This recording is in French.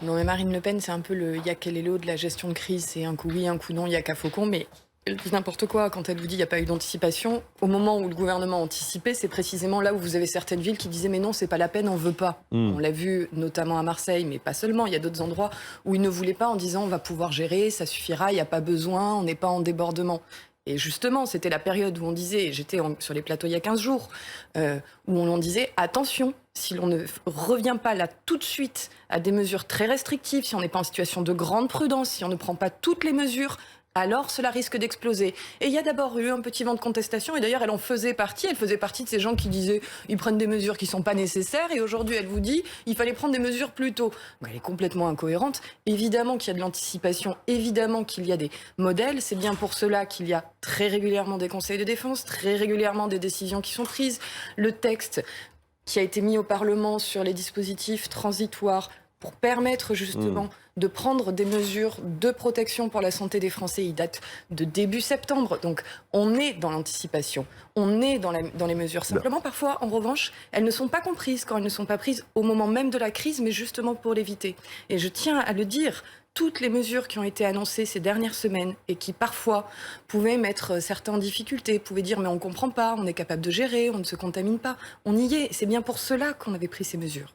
Non, mais Marine Le Pen, c'est un peu le Yakelelo de la gestion de crise. C'est un coup oui, un coup non, il y a qu'à Faucon. Mais elle dit n'importe quoi quand elle vous dit il n'y a pas eu d'anticipation. Au moment où le gouvernement a anticipé, c'est précisément là où vous avez certaines villes qui disaient mais non, c'est pas la peine, on veut pas. Mmh. On l'a vu notamment à Marseille, mais pas seulement. Il y a d'autres endroits où ils ne voulaient pas en disant on va pouvoir gérer, ça suffira, il n'y a pas besoin, on n'est pas en débordement. Et justement, c'était la période où on disait, sur les plateaux il y a 15 jours, où on en disait attention, si l'on ne revient pas là tout de suite à des mesures très restrictives, si on n'est pas en situation de grande prudence, si on ne prend pas toutes les mesures, alors cela risque d'exploser. Et il y a d'abord eu un petit vent de contestation, et d'ailleurs elle faisait partie de ces gens qui disaient ils prennent des mesures qui ne sont pas nécessaires, et aujourd'hui elle vous dit il fallait prendre des mesures plus tôt. Ben, elle est complètement incohérente. Évidemment qu'il y a de l'anticipation, évidemment qu'il y a des modèles, c'est bien pour cela qu'il y a très régulièrement des conseils de défense, très régulièrement des décisions qui sont prises. Le texte qui a été mis au Parlement sur les dispositifs transitoires pour permettre Mmh. justement de prendre des mesures de protection pour la santé des Français. Il date de début septembre, donc on est dans l'anticipation, on est dans les mesures. Bah, Simplement, parfois, en revanche, elles ne sont pas comprises quand elles ne sont pas prises au moment même de la crise, mais justement pour l'éviter. Et je tiens à le dire, toutes les mesures qui ont été annoncées ces dernières semaines et qui parfois pouvaient mettre certains en difficulté, pouvaient dire mais on ne comprend pas, on est capable de gérer, on ne se contamine pas. On y est, c'est bien pour cela qu'on avait pris ces mesures.